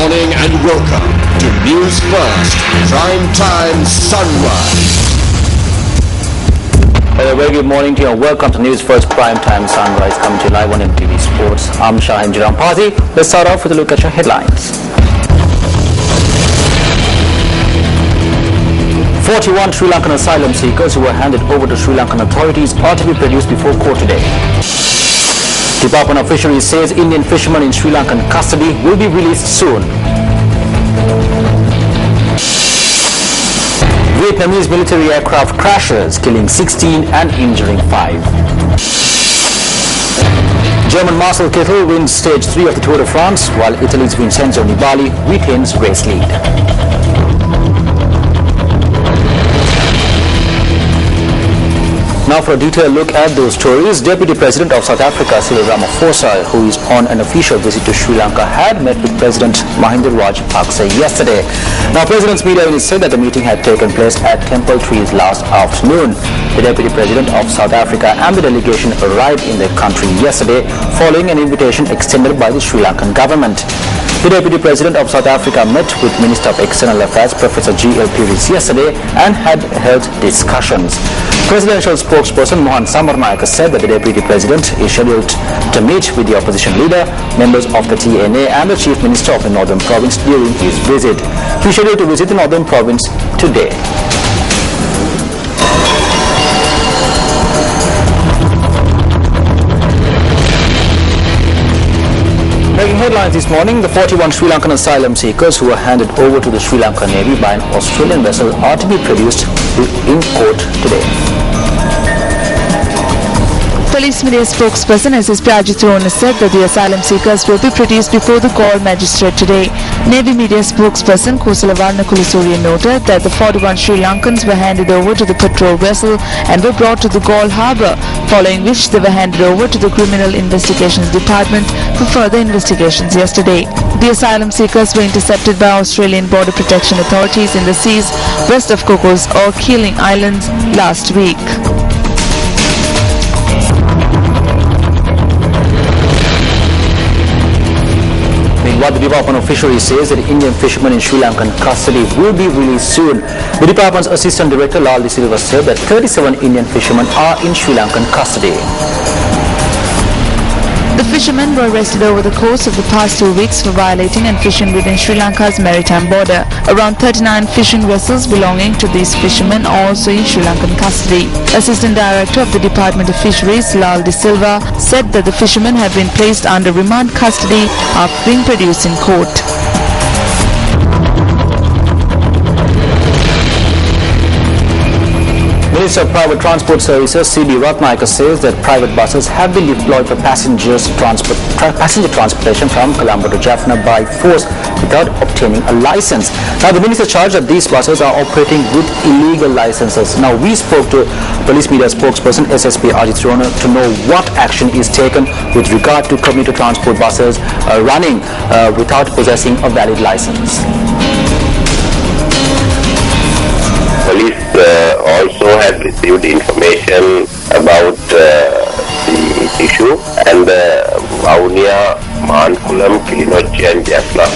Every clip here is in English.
morning and welcome to Newsfirst Primetime Sunrise. A very good morning to you and welcome to Newsfirst Primetime Sunrise, coming to you live on MTVsports. I'm Shahin Jirampati. Let's start off with a look at your headlines. 41 Sri Lankan asylum seekers who were handed over to Sri Lankan authorities are to be produced before court today. Department of Fisheries says Indian fishermen in Sri Lankan custody will be released soon. Vietnamese military aircraft crashes, killing 16 and injuring 5. German Marcel Kittel wins stage 3 of the Tour de France, while Italy's Vincenzo Nibali retains race lead. Now for a detailed look at those stories, Deputy President of South Africa, Cyril Ramaphosa, who is on an official visit to Sri Lanka, had met with President Mahinda Rajapaksa yesterday. Now, President's media unit said that the meeting had taken place at Temple Trees last afternoon. The Deputy President of South Africa and the delegation arrived in the country yesterday following an invitation extended by the Sri Lankan government. The Deputy President of South Africa met with Minister of External Affairs, Professor G.L. Pires, yesterday and had held discussions. Presidential spokesperson Mohan Samarnayaka said that the Deputy President is scheduled to meet with the opposition leader, members of the TNA and the Chief Minister of the Northern Province during his visit. He is scheduled to visit the Northern Province today. Breaking headlines this morning, the 41 Sri Lankan asylum seekers who were handed over to the Sri Lankan Navy by an Australian vessel are to be produced in court today. Police media spokesperson SSP Ajit Rona said that the asylum seekers will be produced before the Galle magistrate today. Navy media spokesperson Kusalavarna Kulasuriya noted that the 41 Sri Lankans were handed over to the patrol vessel and were brought to the Galle harbour, following which they were handed over to the Criminal Investigations Department for further investigations yesterday. The asylum seekers were intercepted by Australian Border Protection authorities in the seas west of Cocos or Keeling Islands last week. What the Department of Fisheries says that Indian fishermen in Sri Lankan custody will be released soon. The department's Assistant Director Lal De Silva said that 37 Indian fishermen are in Sri Lankan custody. The fishermen were arrested over the course of the past 2 weeks for violating and fishing within Sri Lanka's maritime border. Around 39 fishing vessels belonging to these fishermen are also in Sri Lankan custody. Assistant Director of the Department of Fisheries, Lal De Silva, said that the fishermen have been placed under remand custody after being produced in court. Minister of Private Transport Services C.B. Ratnayaka says that private buses have been deployed for passenger transportation from Colombo to Jaffna by force without obtaining a license. Now, the minister charged that these buses are operating with illegal licenses. Now, we spoke to police media spokesperson SSP Ajit Rona to know what action is taken with regard to commuter transport buses running without possessing a valid license. Police also had received information about the issue, and Vaunia, Mankulam, Kilinochi and Jaffna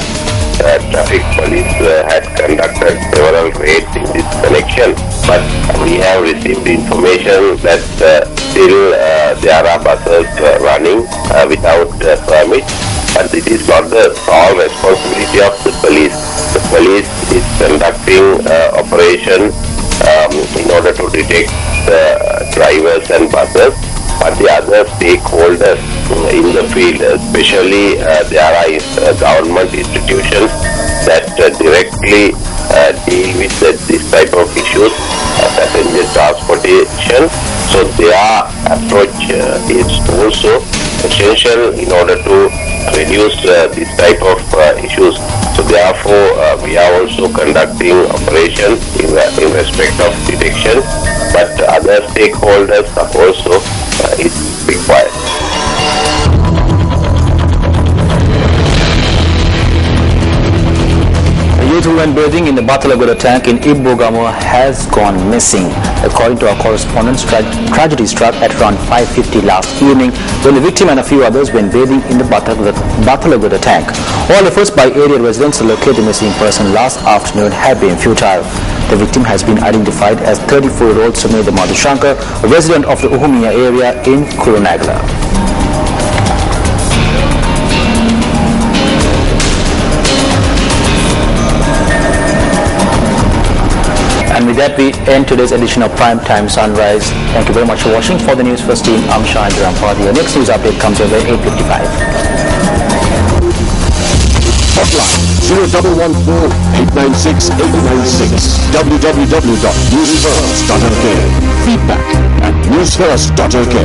traffic police had conducted several raids in this connection, but we have received information that still there are buses running without permit, but it is not the sole responsibility of the police. The police is conducting operation in order to detect drivers and buses, but the other stakeholders in the field, especially there are government institutions that directly deal with this type of issues, passenger transportation. So their approach is also essential in order to reduce this type of issues. So therefore, we are also conducting operation in respect of detection, but other stakeholders are also is required. Youth who went bathing in the Batalagoda tank in Ibogamo has gone missing. According to our correspondents, tragedy struck at around 5:50 last evening when the victim and a few others went bathing in the Batalagoda tank. All efforts by area residents to locate the missing person last afternoon have been futile. The victim has been identified as 34-year-old Sumedha Madhushankar, a resident of the Uhumia area in Kurunagala. And with that, we end today's edition of Prime Time Sunrise. Thank you very much for watching. For the Newsfirst team, I'm Shahan Rampati. Your next news update comes your way at 8:55. Hotline 0114-896-896. www.newsfirst.ok. Feedback at newsfirst.ok.